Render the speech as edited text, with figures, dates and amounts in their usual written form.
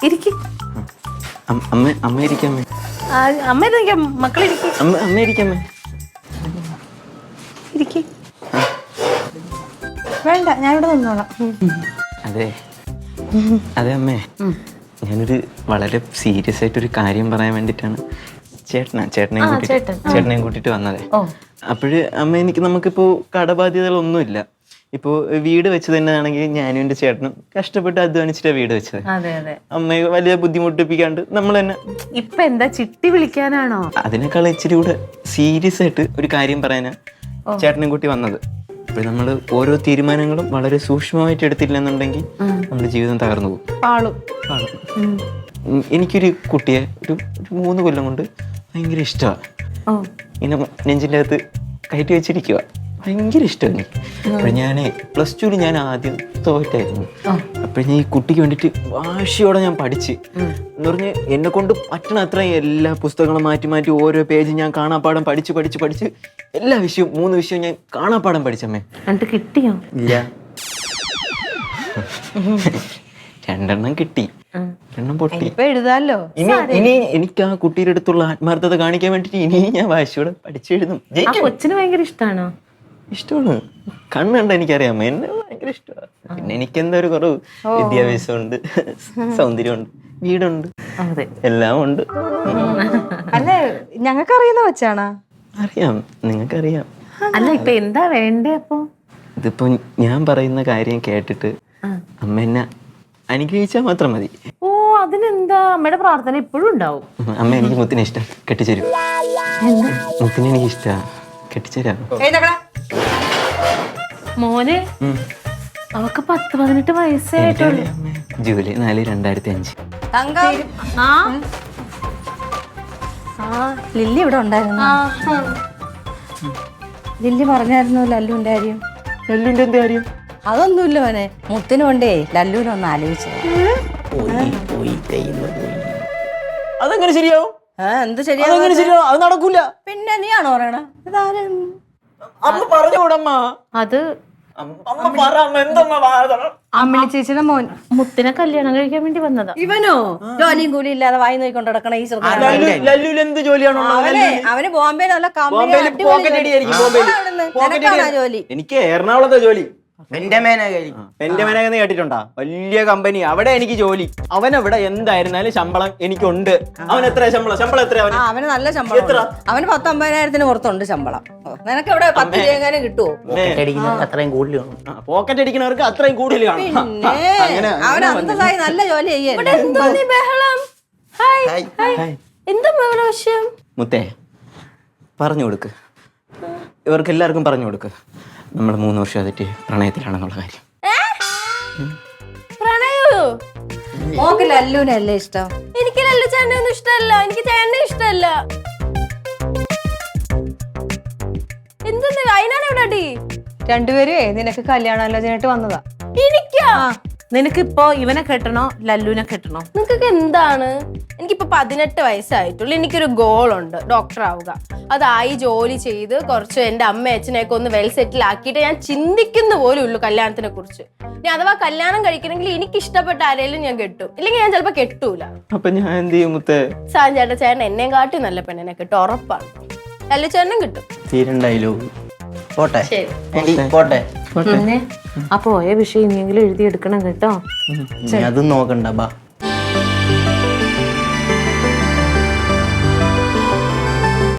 ഇരിക്ക്. അമ്മ ഇരിക്കാമേ. അമ്മ ഇരിക്കാം, മക്കളിരിക്കും. അമ്മ ഇരിക്കാമേ. ഇരിക്ക്. വേണ്ട, ഞാൻ ഇവിടെ നിന്നോളാം. അതെ അതെ അമ്മേ, ഞാനൊരു വളരെ സീരിയസ് ആയിട്ടൊരു കാര്യം പറയാൻ വേണ്ടിയിട്ടാണ് ചേട്ടനെയും കൂട്ടിട്ട് വന്നത്. അപ്പോഴ് അമ്മ, നമുക്കിപ്പോൾ കടബാധ്യതകളൊന്നുമില്ല. ഇപ്പോൾ വീട് വെച്ചത് തന്നെ ആണെങ്കിൽ ഞാനും എൻ്റെ ചേട്ടനും കഷ്ടപ്പെട്ട് അധ്വാനിച്ചിട്ടാണ് വീട് വെച്ചത്. അമ്മയെ വലിയ ബുദ്ധിമുട്ടിപ്പിക്കാണ്ട് നമ്മൾ തന്നെ. ഇപ്പൊ എന്താ ചിട്ടി വിളിക്കാനാണോ? അതിനേക്കാൾ ഇച്ചിരി കൂടെ സീരിയസ് ആയിട്ട് ഒരു കാര്യം പറയാനാ ചേട്ടനെയും കൂട്ടി വന്നത്. അപ്പോൾ നമ്മൾ ഓരോ തീരുമാനങ്ങളും വളരെ സൂക്ഷ്മമായിട്ട് എടുത്തില്ലെന്നുണ്ടെങ്കിൽ നമ്മുടെ ജീവിതം തകർന്നു പോകും. എനിക്കൊരു കുട്ടിയെ ഒരു 3 കൊല്ലം കൊണ്ട് ഭയങ്കര ഇഷ്ടമാണ്. ഇങ്ങനെ നെഞ്ചിൻ്റെ അകത്ത് കയറ്റി വെച്ചിരിക്കുക. ഭയങ്കര ഇഷ്ടമാണ് എനിക്ക്. അപ്പോൾ ഞാൻ +2 ഞാൻ ആദ്യം തോറ്റായിരുന്നു. അപ്പോൾ ഞാൻ ഈ കുട്ടിക്ക് വേണ്ടിയിട്ട് വാശിയോടെ ഞാൻ പഠിച്ച് എന്ന് പറഞ്ഞ് എന്നെ കൊണ്ട് പറ്റണ അത്രയും എല്ലാ പുസ്തകങ്ങളും മാറ്റി ഓരോ പേജ് ഞാൻ കാണാപ്പാടം പഠിച്ച് എല്ലാ വിഷയവും 3 വിഷയവും ഞാൻ കാണാപ്പാടം പഠിച്ചമ്മേ. എന്നിട്ട് കിട്ടിയോ? ഇല്ല. 2 കിട്ടി, 2 പൊട്ടി. എഴുതാലോ. ഇനി എനിക്ക് ആ കുട്ടിയുടെ അടുത്തുള്ള ആത്മാർത്ഥത കാണിക്കാൻ വേണ്ടിട്ട് ഇനി ഞാൻ വാശിയോടെ പഠിച്ചെഴുതും. കൊച്ചിന് ഭയങ്കര ഇഷ്ടമാണോ? ഇഷ്ടമാണ്. കണ്ണുണ്ട്, എനിക്കറിയാം, എന്നെ ഭയങ്കര ഇഷ്ടമാണ്. പിന്നെ എനിക്ക് എന്താ ഒരു കുറവ്? വിദ്യാഭ്യാസമുണ്ട്, സൗന്ദര്യമുണ്ട്, വീടുണ്ട്, എല്ലാം ഉണ്ട്. അല്ല, ഞങ്ങൾക്ക് അറിയുന്ന വെച്ചാണോ? അറിയാം, നിങ്ങൾക്കറിയാം. അല്ല, ഇപ്പൊ എന്താ വേണ്ടേ? അപ്പൊ ഇതിപ്പോ ഞാൻ പറയുന്ന കാര്യം കേട്ടിട്ട് അമ്മ എന്നെ അനുഗ്രഹിച്ചാൽ മാത്രം മതി. ഓ, അതിനെന്താ, അമ്മയുടെ പ്രാർത്ഥന എപ്പോഴും ഉണ്ടാവും. അമ്മ, എനിക്ക് മുത്തിനെ ഇഷ്ടം, കെട്ടിച്ചേരും. മുത്തിനെ എനിക്ക് ഇഷ്ടമാണ്, കെട്ടിച്ചേരാം. മോനെ, അവക്ക് 10-18 വയസ്സായിട്ടുള്ളൂ. ജൂലൈ 4, 2005. ലില്ലി ഇവിടെ ഉണ്ടായിരുന്നു. ലില്ലി പറഞ്ഞായിരുന്നു ലല്ലുവിന്റെ കാര്യം. ലല്ലുവിന്റെ എന്ത് കാര്യം? അതൊന്നുമില്ല മോനെ, മുത്തിന് കൊണ്ടേ ലല്ലുവിനൊന്ന് ആലോചിച്ചു. അതെങ്ങനെ ശരിയാവും? എന്ത് ശരിയാവും? അത് നടക്കൂല. പിന്നെ നീയാണോ പറയണ? അമ്മ പറഞ്ഞൂടമ്മ. അത് അമ്മിണി ചേച്ചിയുടെ മോൻ മുത്തിനെ കല്യാണം കഴിക്കാൻ വേണ്ടി വന്നതാ. ഇവനോ? ജോലിയും കൂലി ഇല്ലാതെ വായി നോക്കിക്കൊണ്ട് നടക്കണ ഈ എന്ത് ജോലിയാണോ? അവന് ബോംബെയിലുള്ള ജോലി. എനിക്ക് എറണാകുളത്തെ ജോലി. പെന്റമേനെന്ന് കേട്ടിട്ടുണ്ടാ? വലിയ കമ്പനി, അവിടെ എനിക്ക് ജോലി. അവനവിടെ എന്തായിരുന്നാലും ശമ്പളം എനിക്കുണ്ട്. അവൻ എത്ര ശമ്പളം എത്ര? അവന് നല്ല ശമ്പളം. അവന് 10-50,000 പുറത്തുണ്ട് ശമ്പളം. നിനക്ക് ഇവിടെ 10 രൂപ കിട്ടുമോ? പോക്കറ്റ് അടിക്കുന്നവർക്ക് അത്രയും കൂടുതൽ കാണും. അവൻ അന്തസ്സായി നല്ല ജോലി ചെയ്യേ. മുത്തേ, പറഞ്ഞു കൊടുക്ക്, ഇവർക്ക് എല്ലാവർക്കും പറഞ്ഞു കൊടുക്ക്, നമ്മൾ 3 വർഷം അതിട്ട് പ്രണയത്തിലാണെന്നുള്ള കാര്യം. മോക്ക് ലല്ലുവിനല്ലേ ഇഷ്ടം? എനിക്ക് ലല്ലു ചേട്ടനൊന്നും ഇഷ്ടമല്ല. എനിക്ക് ചേട്ടനെ ഇഷ്ടമല്ല. എന്തെന്ന് അതിനാണ് ഇവിടെ അടി? രണ്ടുപേരും നിനക്ക് കല്യാണാലോചനയായിട്ട് വന്നതാ. എനിക്കാ? നിനക്കിപ്പോ ഇവനെ കെട്ടണോ ലല്ലുവിനെ കെട്ടണോ? നിങ്ങക്ക് എന്താണ്? എനിക്കിപ്പോ 18 വയസ്സായിട്ടുള്ളൂ. എനിക്കൊരു ഗോളുണ്ട്, ഡോക്ടർ ആവുക. അതായി ജോലി ചെയ്ത് കുറച്ച് എന്റെ അമ്മ അച്ഛനെയൊക്കെ ഒന്ന് വെൽ സെറ്റിൽ ആക്കിയിട്ട് ഞാൻ ചിന്തിക്കുന്ന പോലും ഉള്ളൂ കല്യാണത്തിനെ കുറിച്ച്. ഇനി അഥവാ കല്യാണം കഴിക്കണമെങ്കിൽ എനിക്ക് ഇഷ്ടപ്പെട്ട ആരെങ്കിലും ഞാൻ കെട്ടും, ഇല്ലെങ്കിൽ ഞാൻ ചിലപ്പോ കെട്ടൂല. അപ്പൊ ഞാൻ എന്ത് ചെയ്യും മുത്തേ? ചേട്ടൻ എന്നെയും കാട്ടി നല്ല പെണ്ണിനെ കിട്ടും, ഉറപ്പാണ്. ലല്ലു ചേട്ടനും കിട്ടും. പോട്ടെ. ആ പോയ വിഷയം ഇനിയെങ്കിലും എഴുതിയെടുക്കണം കേട്ടോ. അത് നോക്കണ്ട.